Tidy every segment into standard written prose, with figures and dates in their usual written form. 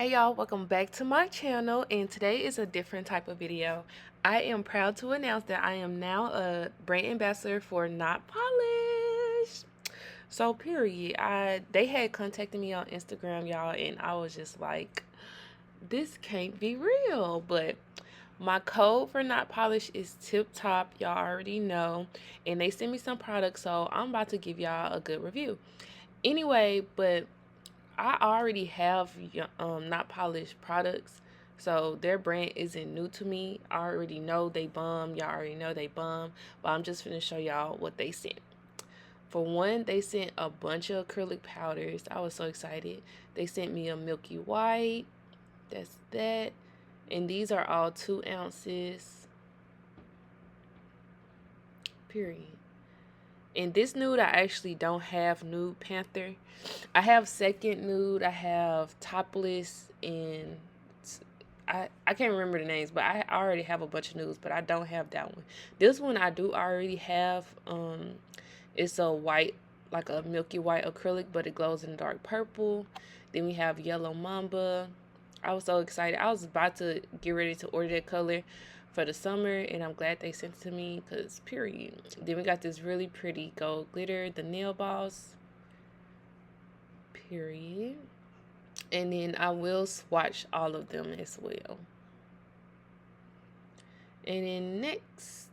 Hey y'all, welcome back to my channel, and today is a different type of video. I am proud to announce that I am now a brand ambassador for Not Polished. So period, they had contacted me on Instagram, y'all, and I was just like, this can't be real. But my code for Not Polished is TipTop, y'all already know, and they sent me some products, so I'm about to give y'all a good review. Anyway, but I already have Not Polished products, so their brand isn't new to me. I already know they bum. Y'all already know they bum, but I'm just gonna show y'all what they sent. For one, they sent a bunch of acrylic powders. I was so excited. They sent me a Milky White. That's that. And these are all 2 ounces. Period. In this nude, I actually don't have Nude Panther. I have Second Nude, I have Topless, and I can't remember the names, but I already have a bunch of nudes, but I don't have that one. This one I do already have. It's a white, like a Milky White acrylic, but it glows in dark purple. Then we have Yellow Mamba. I was so excited. I was about to get ready to order that color for the summer, and I'm glad they sent it to me, because period. Then we got this really pretty gold glitter, the nail balls, period. And then I will swatch all of them as well. And then next,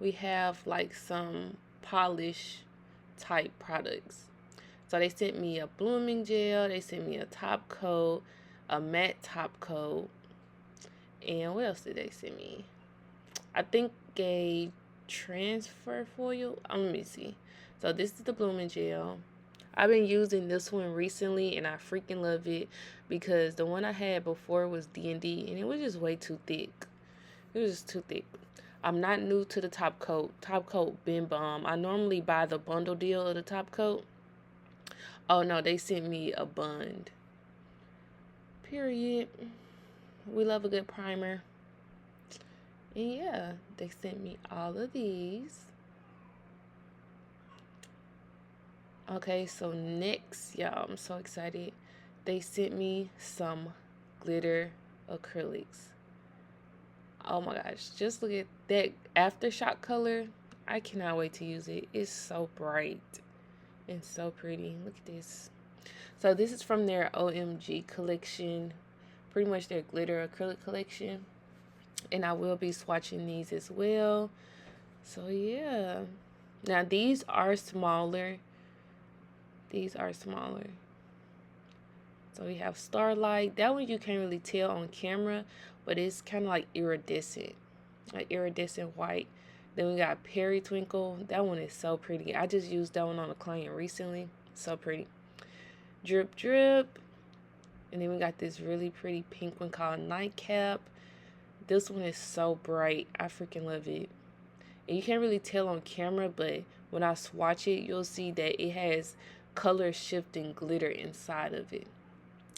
we have like some polish type products. So they sent me a blooming gel, they sent me a top coat, a matte top coat, and what else did they send me? I think a transfer foil. Let me see. So this is the blooming gel. I've been using this one recently, and I freaking love it, because the one I had before was D&D, and it was just way too thick. It was just too thick. I'm not new to the top coat. Top coat been bomb. I normally buy the bundle deal of the top coat. Oh no, they sent me a bund. Period. We love a good primer. And yeah, they sent me all of these. Okay, so next, y'all, I'm so excited. They sent me some glitter acrylics. Oh my gosh, just look at that Aftershock color. I cannot wait to use it. It's so bright and so pretty. Look at this. So this is from their OMG collection, pretty much their glitter acrylic collection. And I will be swatching these as well. So yeah. Now these are smaller. These are smaller. So we have Starlight. That one you can't really tell on camera, but it's kind of like iridescent white. Then we got Peri Twinkle. That one is so pretty. I just used that one on a client recently. So pretty. Drip Drip. And then we got this really pretty pink one called Nightcap. This one is so bright. I freaking love it. And you can't really tell on camera, but when I swatch it, you'll see that it has color shifting glitter inside of it.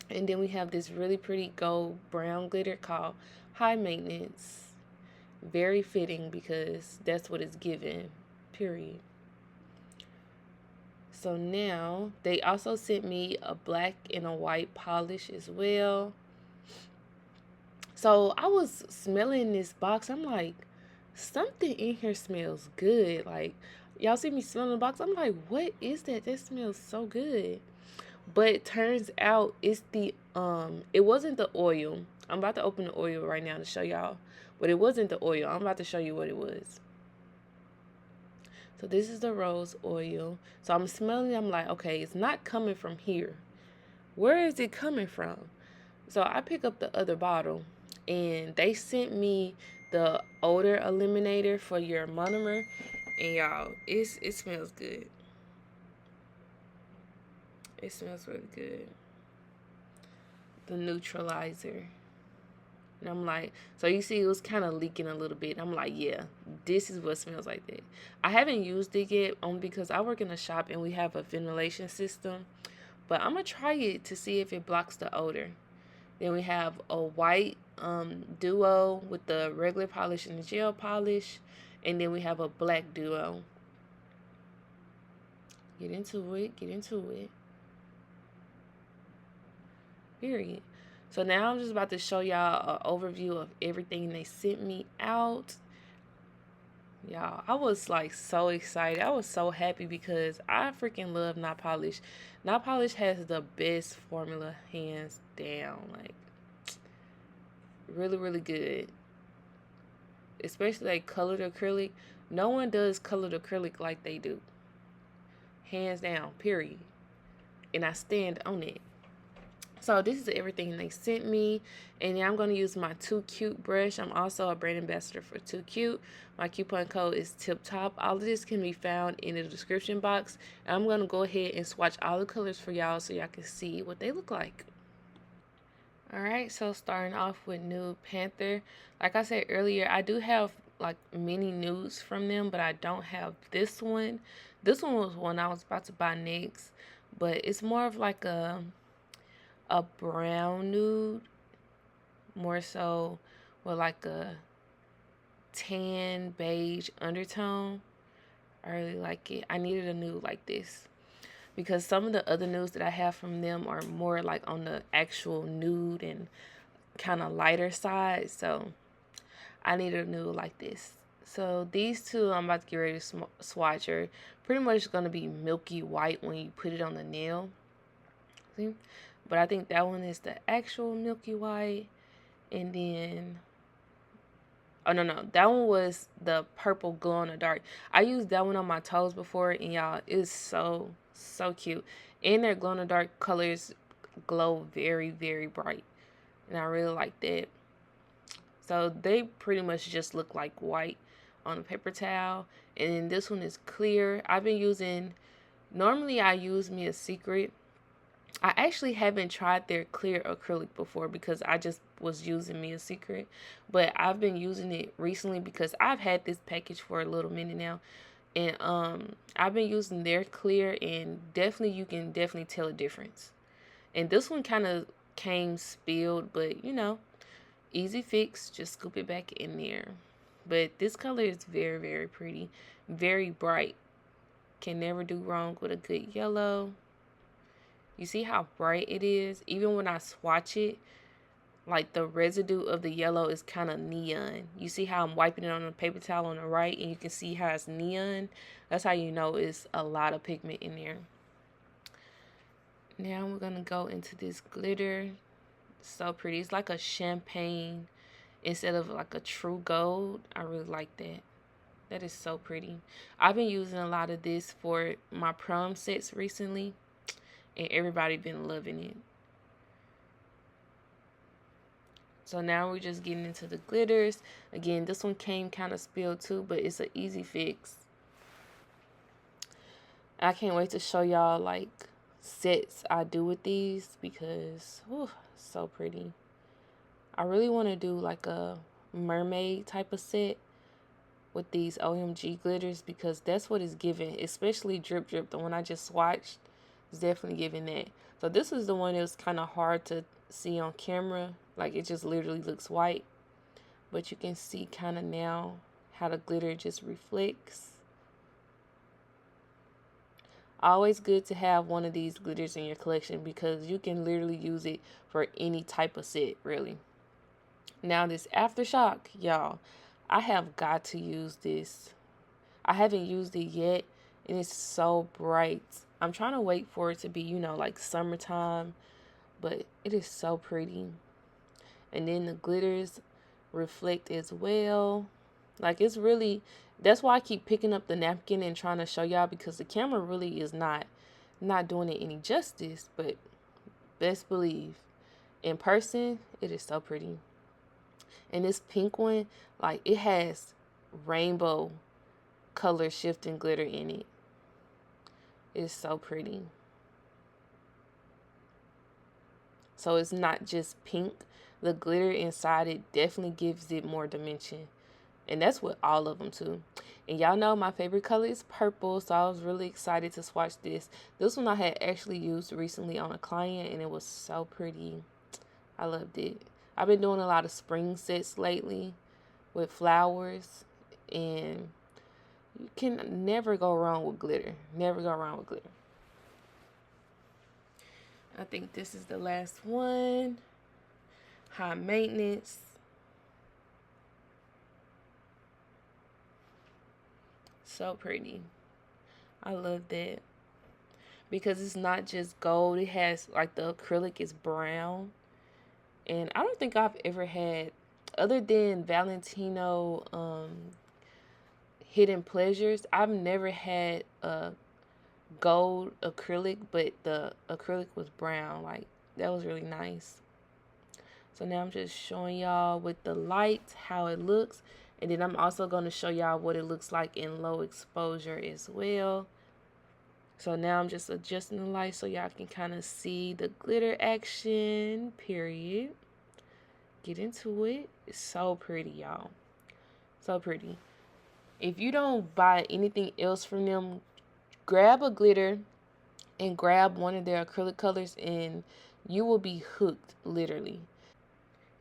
And then we have this really pretty gold brown glitter called High Maintenance. Very fitting, because that's what it's given, period. So now they also sent me a black and a white polish as well. So I was smelling this box. I'm like, something in here smells good. Like, y'all see me smelling the box. I'm like, what is that? That smells so good. But it turns out it's the it wasn't the oil. I'm about to open the oil right now to show y'all. But it wasn't the oil. I'm about to show you what it was. So this is the rose oil. So I'm smelling it. I'm like, okay, it's not coming from here. Where is it coming from? So I pick up the other bottle, and they sent me the odor eliminator for your monomer. And y'all, it smells good. It smells really good. The Neutralizer. And I'm like, so you see it was kind of leaking a little bit. I'm like, yeah, this is what smells like that. I haven't used it yet, only because I work in a shop and we have a ventilation system. But I'm going to try it to see if it blocks the odor. Then we have a white duo with the regular polish and the gel polish. And then we have a black duo. Get into it. Get into it. period. So now I'm just about to show y'all an overview of everything they sent me out. Y'all, I was like so excited. I was so happy because I freaking love NOTPOLISH. NOTPOLISH has the best formula, hands down. Like, really, really good. Especially like colored acrylic. No one does colored acrylic like they do. Hands down, period. And I stand on it. So this is everything they sent me. And then I'm going to use my Too Cute brush. I'm also a brand ambassador for Too Cute. My coupon code is TipTop. All of this can be found in the description box. And I'm going to go ahead and swatch all the colors for y'all so y'all can see what they look like. Alright, so starting off with Nude Panther. Like I said earlier, I do have like many nudes from them, but I don't have this one. This one was one I was about to buy next, but it's more of like a brown nude, more so with like a tan beige undertone. I really like it. I needed a nude like this because some of the other nudes that I have from them are more like on the actual nude and kind of lighter side, so I needed a nude like this. So these two I'm about to get ready to swatch are pretty much going to be milky white when you put it on the nail. See? But I think that one is the actual milky white. And then, oh no, that one was the purple glow in the dark. I used that one on my toes before, and y'all, it's so cute. And their glow in the dark colors glow very, very bright. And I really like that. So they pretty much just look like white on a paper towel. And then this one is clear. I've been using, normally I use me a secret. I actually haven't tried their clear acrylic before because I just was using me a secret. But I've been using it recently because I've had this package for a little minute now. And I've been using their clear, and definitely you can definitely tell a difference. And this one kind of came spilled, but you know, easy fix, just scoop it back in there. But this color is very, very pretty, very bright. Can never do wrong with a good yellow. You see how bright it is? Even when I swatch it, like the residue of the yellow is kind of neon. You see how I'm wiping it on a paper towel on the right, and you can see how it's neon? That's how you know it's a lot of pigment in there. Now we're going to go into this glitter. So pretty. It's like a champagne instead of like a true gold. I really like that. That is so pretty. I've been using a lot of this for my prom sets recently, and everybody been loving it. So now we're just getting into the glitters. Again, this one came kind of spilled too, but it's an easy fix. I can't wait to show y'all like sets I do with these because whew, so pretty. I really want to do like a mermaid type of set with these OMG glitters because that's what it's giving, especially Drip Drip. The one I just swatched is definitely giving that. So this is the one that was kind of hard to see on camera. Like it just literally looks white. But you can see kind of now how the glitter just reflects. Always good to have one of these glitters in your collection because you can literally use it for any type of set, really. Now this Aftershock, y'all, I have got to use this. I haven't used it yet, and it's so bright. I'm trying to wait for it to be, you know, like summertime, but it is so pretty. And then the glitters reflect as well. Like it's really, that's why I keep picking up the napkin and trying to show y'all because the camera really is not doing it any justice, but best believe in person it is so pretty. And this pink one, like it has rainbow color shifting glitter in it. It's so pretty. So it's not just pink. The glitter inside it definitely gives it more dimension. And that's with all of them too. And y'all know my favorite color is purple, so I was really excited to swatch this. This one I had actually used recently on a client, and it was so pretty. I loved it. I've been doing a lot of spring sets lately with flowers, and you can never go wrong with glitter. Never go wrong with glitter. I think this is the last one. High maintenance. So pretty. I love that. Because it's not just gold. It has, like, the acrylic is brown. And I don't think I've ever had, other than Valentino Hidden Pleasures, I've never had a gold acrylic, but the acrylic was brown. Like, that was really nice. So now I'm just showing y'all with the light how it looks. And then I'm also going to show y'all what it looks like in low exposure as well. So now I'm just adjusting the light so y'all can kind of see the glitter action, period. Get into it. It's so pretty, y'all. So pretty. If you don't buy anything else from them, grab a glitter and grab one of their acrylic colors and you will be hooked, literally.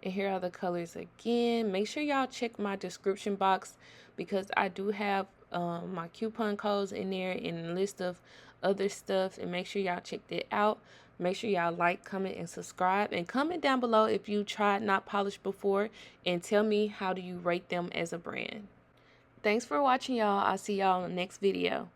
And here are the colors again. Make sure y'all check my description box because I do have my coupon codes in there and a list of other stuff. And make sure y'all check that out. Make sure y'all like, comment, and subscribe. And comment down below if you tried Not Polished before. And tell me how do you rate them as a brand. Thanks for watching, y'all. I'll see y'all in the next video.